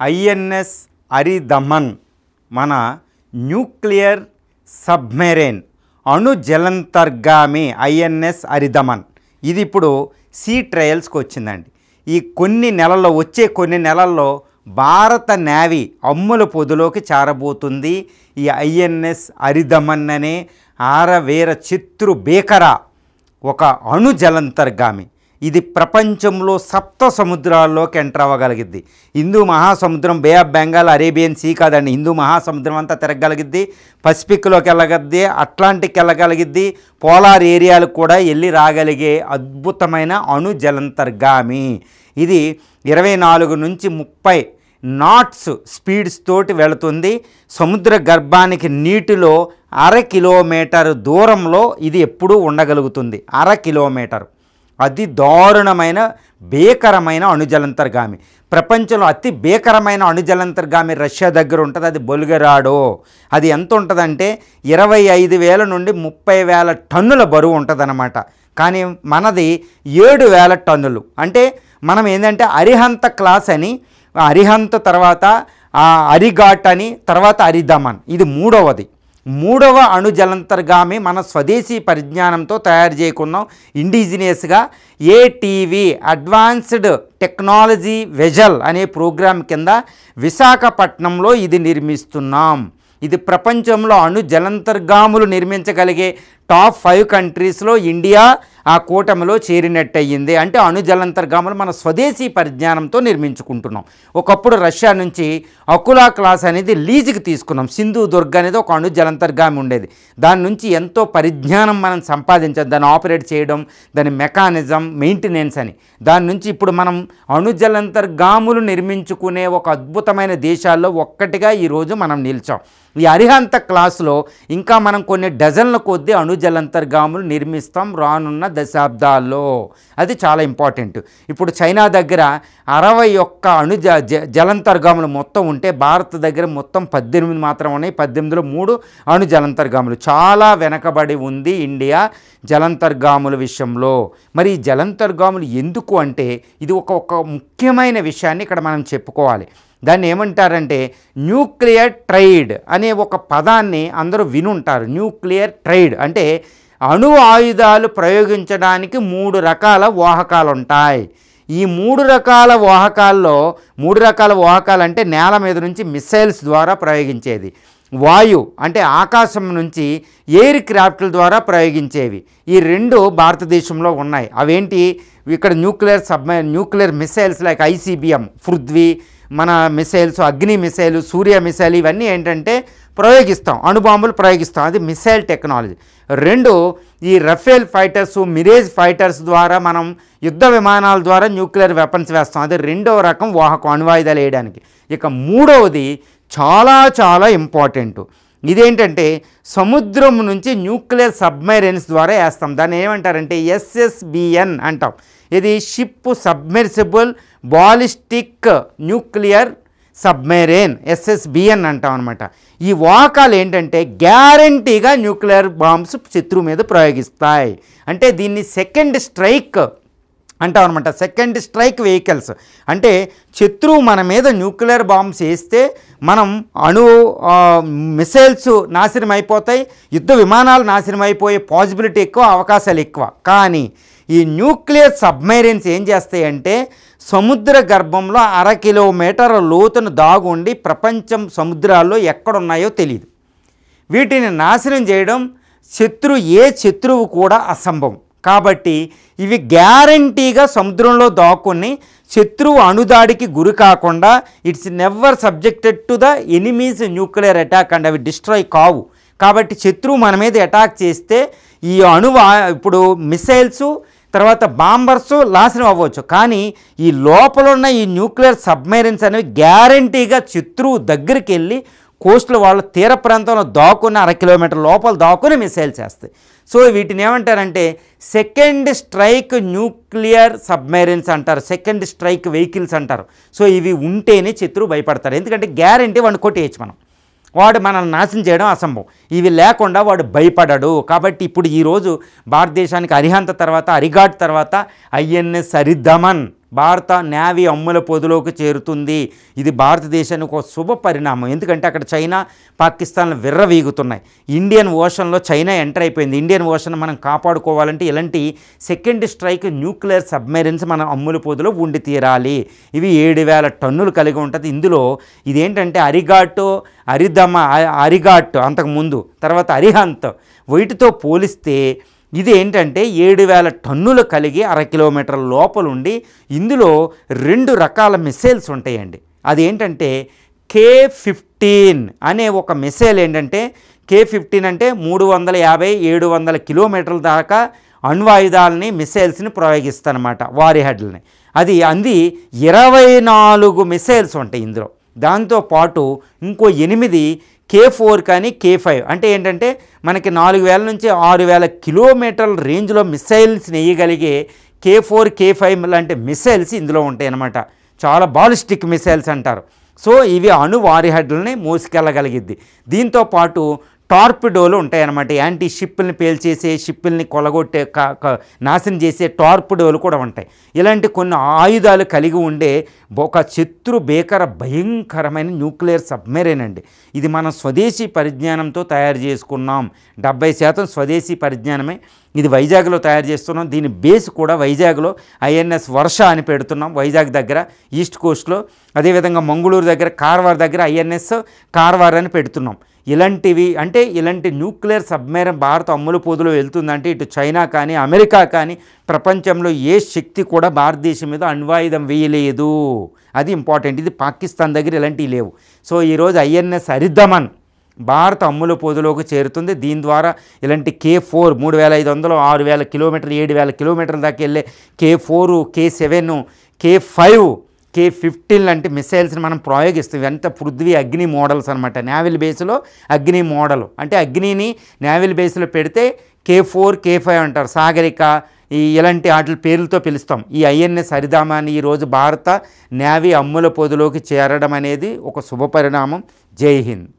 INS అరిదమన్ మన nuclear submarine అణు జలంతర్గామి INS అరిదమన్ ఇది ఇప్పుడు సీ ట్రయల్స్కి వచ్చిందండి. ఈ వచ్చే కొన్ని నెలల్లో భారత నేవీ అమ్ముల పొదిలోకి చేరబోతుంది. ఈ ఐఎన్ఎస్ అరిదమన్ అనే ఆరవేర చిత్రు భీకర ఒక అణు జలంతర్గామి. ఇది ప్రపంచంలో 7 సముద్రాల్లోకి ఎంటర్ అవ్వగలిగిద్ది. హిందూ మహాసముద్రం, బే ఆఫ్ బెంగాల్, అరేబియన్ సీ కాదండి, హిందూ మహాసముద్రం అంతా తిరగగలిగిద్ది, పసిఫిక్లోకి వెళ్ళగలిగిద్ది, అట్లాంటిక్ వెళ్ళగలిగిద్ది, పోలార్ ఏరియాలకు కూడా వెళ్ళి రాగలిగే అద్భుతమైన అణు జలంతర్గామి. ఇది 24 నుంచి 30 నాట్స్ స్పీడ్స్ తోటి వెళుతుంది. సముద్ర గర్భానికి నీటిలో 1/2 కిలోమీటర్ దూరంలో ఇది ఎప్పుడూ ఉండగలుగుతుంది. 1/2 కిలోమీటర్. అతి దారుణమైన భీకరమైన అణుజలంతర్గామి. ప్రపంచంలో అతి భీకరమైన అణుజలంతర్గామి రష్యా దగ్గర ఉంటుంది, అది బొల్గరాడో. అది ఎంత ఉంటుందంటే 25,000 నుండి 30,000 టన్నుల బరువు ఉంటుందన్నమాట. కానీ మనది 7,000 టన్నులు. అంటే మనం ఏంటంటే అరిహంత క్లాస్ అని, అరిహంత తర్వాత అరిఘాట్ అని, తర్వాత అరిదమన్, ఇది మూడవ అణు జలంతర్గామి మన స్వదేశీ పరిజ్ఞానంతో తయారు చేయకున్నాం. ఇండిజినియస్గా ఏటీవీ అడ్వాన్స్డ్ టెక్నాలజీ వెజల్ అనే ప్రోగ్రాం కింద విశాఖపట్నంలో ఇది నిర్మిస్తున్నాం. ఇది ప్రపంచంలో అణు జలంతర్గాములు నిర్మించగలిగే టాప్ 5 కంట్రీస్లో ఇండియా ఆ కూటమిలో చేరినట్టయింది. అంటే అణు జలంతర్గాములు మన స్వదేశీ పరిజ్ఞానంతో నిర్మించుకుంటున్నాం. ఒకప్పుడు రష్యా నుంచి అకులా క్లాస్ అనేది లీజుకి తీసుకున్నాం. సింధుదుర్గ్ అనేది ఒక అణు జలంతర్గామి ఉండేది. దాని నుంచి ఎంతో పరిజ్ఞానం మనం సంపాదించాం, దాన్ని ఆపరేట్ చేయడం, దాని మెకానిజం, మెయింటెనెన్స్ అని. దాని నుంచి ఇప్పుడు మనం అణు జలంతర్గాములు నిర్మించుకునే ఒక అద్భుతమైన దేశాల్లో ఒక్కటిగా ఈరోజు మనం నిలిచాం. ఈ అరిహంత క్లాసులో ఇంకా మనం కొన్ని డజన్ల కొద్దీ అణు జలంతర్గాములు నిర్మిస్తాం రానున్న దశాబ్దాల్లో. అది చాలా ఇంపార్టెంట్. ఇప్పుడు చైనా దగ్గర 61 అణు జలంతర్గాములు మొత్తం ఉంటే భారత్ దగ్గర మొత్తం 18 మాత్రం ఉన్నాయి. 18లో 3 అణు జలంతర్గాములు. చాలా వెనకబడి ఉంది ఇండియా జలంతర్గాముల విషయంలో. మరి ఈ జలంతర్గాములు ఎందుకు అంటే ఇది ఒక ముఖ్యమైన విషయాన్ని ఇక్కడ మనం చెప్పుకోవాలి. దాన్ని ఏమంటారంటే న్యూక్లియర్ ట్రైడ్ అనే ఒక పదాన్ని అందరూ వినుంటారు. న్యూక్లియర్ ట్రైడ్ అంటే అణు ఆయుధాలు ప్రయోగించడానికి 3 రకాల వాహకాలు ఉంటాయి. ఈ 3 రకాల వాహకాల్లో 3 రకాల వాహకాలు అంటే నేల మీద నుంచి మిసైల్స్ ద్వారా ప్రయోగించేది, వాయు అంటే ఆకాశం నుంచి ఎయిర్ క్రాఫ్ట్ల ద్వారా ప్రయోగించేవి. ఈ 2 భారతదేశంలో ఉన్నాయి. అవేంటి? ఇక్కడ nuclear missiles like ICBM, Prithvi, మన మిసైల్స్, అగ్ని మిసైలు, సూర్య మిసైల్, ఇవన్నీ ఏంటంటే ప్రయోగిస్తాం, అణుబాంబులు ప్రయోగిస్తాం. అది మిసైల్ టెక్నాలజీ. 2 ఈ రఫేల్ ఫైటర్స్, మిరేజ్ ఫైటర్స్ ద్వారా మనం యుద్ధ విమానాల ద్వారా న్యూక్లియర్ వెపన్స్ వేస్తాం. అది 2వ రకం వాహకం అణువాయుధాలు వేయడానికి. ఇక 3వది చాలా ఇంపార్టెంట్. ఇదేంటంటే సముద్రం నుంచి న్యూక్లియర్ సబ్మెరైన్స్ ద్వారా వేస్తాం. దాన్ని ఏమంటారంటే ఎస్ఎస్బిఎన్ అంటాం. ఇది ship submersible ballistic nuclear submarine, SSBN అంటాం అనమాట. ఈ వాహకాలు ఏంటంటే గ్యారంటీగా న్యూక్లియర్ బాంబ్స్ శత్రువు మీద ప్రయోగిస్తాయి. అంటే దీన్ని సెకండ్ స్ట్రైక్ అంటాం అనమాట. సెకండ్ స్ట్రైక్ వెహికల్స్ అంటే శత్రువు మన మీద న్యూక్లియర్ బాంబ్స్ వేస్తే మనం మిసైల్స్ నాశనం అయిపోతాయి, యుద్ధ విమానాలు నాశనం అయిపోయే పాసిబిలిటీ ఎక్కువ, అవకాశాలు ఎక్కువ. కానీ ఈ న్యూక్లియర్ సబ్మెరైన్స్ ఏం చేస్తాయంటే సముద్ర గర్భంలో 1/2 కిలోమీటర్ లోతును దాగుండి ప్రపంచం సముద్రాల్లో ఎక్కడున్నాయో తెలియదు. వీటిని నాశనం చేయడం శత్రువు కూడా అసంభవం. కాబట్టి ఇవి గ్యారంటీగా సముద్రంలో దాక్కుని శత్రువు అణుదాడికి గురి కాకుండా it's never subjected to the enemies nuclear attack and అవి డిస్ట్రాయ్ కావు. కాబట్టి శత్రువు మన మీద అటాక్ చేస్తే ఈ ఇప్పుడు మిసైల్స్ తర్వాత బాంబర్స్ నాశనం అవ్వచ్చు. కానీ ఈ లోపల ఉన్న ఈ న్యూక్లియర్ సబ్మెరైన్స్ అనేవి గ్యారంటీగా శత్రువు దగ్గరికి వెళ్ళి కోస్ట్లో వాళ్ళ తీర ప్రాంతంలో దాక్కుని 1/2 కిలోమీటర్ లోపల దాక్కుని మిసైల్స్ వేస్తాయి. సో వీటిని ఏమంటారంటే సెకండ్ స్ట్రైక్ న్యూక్లియర్ సబ్మెరైన్స్ అంటారు, సెకండ్ స్ట్రైక్ వెహికల్స్ అంటారు. సో ఇవి ఉంటేనే శత్రువు భయపడతారు. ఎందుకంటే గ్యారంటీ వాడిని కొట్టేయచ్చు, వాడు మనల్ని నాశనం చేయడం అసంభవం. ఇవి లేకుండా వాడు భయపడడు. కాబట్టి ఇప్పుడు ఈరోజు భారతదేశానికి అరిహంత తర్వాత, అరిఘాట్ తర్వాత ఐఎన్ఎస్ అరిదమన్ భారత నేవీ అమ్ముల పొదిలోకి చేరుతుంది. ఇది భారతదేశానికి ఒక శుభ పరిణామం. ఎందుకంటే అక్కడ చైనా పాకిస్తాన్లు విర్రవీగుతున్నాయి. ఇండియన్ ఓషన్లో చైనా ఎంటర్ అయిపోయింది. ఇండియన్ ఓషన్ మనం కాపాడుకోవాలంటే ఇలాంటి సెకండ్ స్ట్రైక్ న్యూక్లియర్ సబ్మెరైన్స్ మన అమ్ముల పొదిలో ఉండి తీరాలి. ఇవి 7,000 టన్నులు కలిగి ఉంటుంది. ఇందులో ఇదేంటంటే అరిగాట్ అంతకుముందు, తర్వాత అరిహంత్, వీటితో పోలిస్తే ఇది ఏంటంటే 7,000 టన్నులు కలిగి 1/2 కిలోమీటర్ల లోపలుండి ఇందులో 2 రకాల మిసైల్స్ ఉంటాయండి. అదేంటంటే K-15 అనే ఒక మిసైల్. ఏంటంటే K-15 అంటే 350-700 కిలోమీటర్ల దాకా అణ్వాయుధాలని మిసైల్స్ని ప్రయోగిస్తారన్నమాట, వారి హెడ్లని. అది 24 మిసైల్స్ ఉంటాయి ఇందులో. దాంతోపాటు ఇంకో 8 K4 కానీ K5 అంటే ఏంటంటే మనకి 4,000 నుంచి 6,000 కిలోమీటర్ల రేంజ్లో మిసైల్స్ వేయగలిగే K4, K5 లాంటి మిసైల్స్ ఇందులో ఉంటాయి అన్నమాట. చాలా బాలిస్టిక్ మిసైల్స్ అంటారు. సో ఇవి అణు వారిహెడ్లని మోసుకెళ్ళగలిగిద్ది. దీంతోపాటు టార్పిడోలు ఉంటాయన్నమాట. యాంటీ షిప్పుల్ని పేల్చేసే, షిప్పుల్ని కొలగొట్టే, నాశనం చేసే టార్పిడోలు కూడా ఉంటాయి. ఇలాంటి కొన్ని ఆయుధాలు కలిగి ఉండే ఒక శత్రు భీకర భయంకరమైన న్యూక్లియర్ సబ్మెరైన్ అండి. ఇది మనం స్వదేశీ పరిజ్ఞానంతో తయారు చేసుకున్నాం. 70% స్వదేశీ పరిజ్ఞానమే. ఇది వైజాగ్లో తయారు చేస్తున్నాం. దీని బేస్ కూడా వైజాగ్లో INS వర్ష అని పెడుతున్నాం, వైజాగ్ దగ్గర ఈస్ట్ కోస్ట్లో. అదేవిధంగా మంగళూరు దగ్గర, కార్వార్ దగ్గర INS కార్వార్ అని పెడుతున్నాం. ఇలాంటివి అంటే ఇలాంటి న్యూక్లియర్ సబ్మెరైన్ భారత అమ్ముల పొదిలో వెళ్తుందంటే ఇటు చైనా కానీ అమెరికా కానీ ప్రపంచంలో ఏ శక్తి కూడా భారతదేశం మీద అణ్వాయుధం వేయలేదు. అది ఇంపార్టెంట్. ఇది పాకిస్తాన్ దగ్గర ఇలాంటివి లేవు. సో ఈరోజు INS అరిదమన్ భారత అమ్ముల పొదిలోకి చేరుతుంది. దీని ద్వారా ఇలాంటి K4 3,500, 6,000 కిలోమీటర్లు, 7,000 కిలోమీటర్ల దాకా వెళ్ళే K4, K7, K5, K-15 లాంటి మిసైల్స్ని మనం ప్రయోగిస్తాం. ఇవంతా పృథ్వీ అగ్ని మోడల్స్ అనమాట. నేవల్ బేస్లో అగ్ని మోడల్ అంటే అగ్నిని నేవల్ బేస్లో పెడితే K4, K5 అంటారు. సాగరిక ఇలాంటి వాటి పేర్లతో పిలుస్తాం. ఈ INS హరిదామాన్ని ఈరోజు భారత నేవీ అమ్ముల పొదిలోకి చేరడం అనేది ఒక శుభపరిణామం. జై హింద్.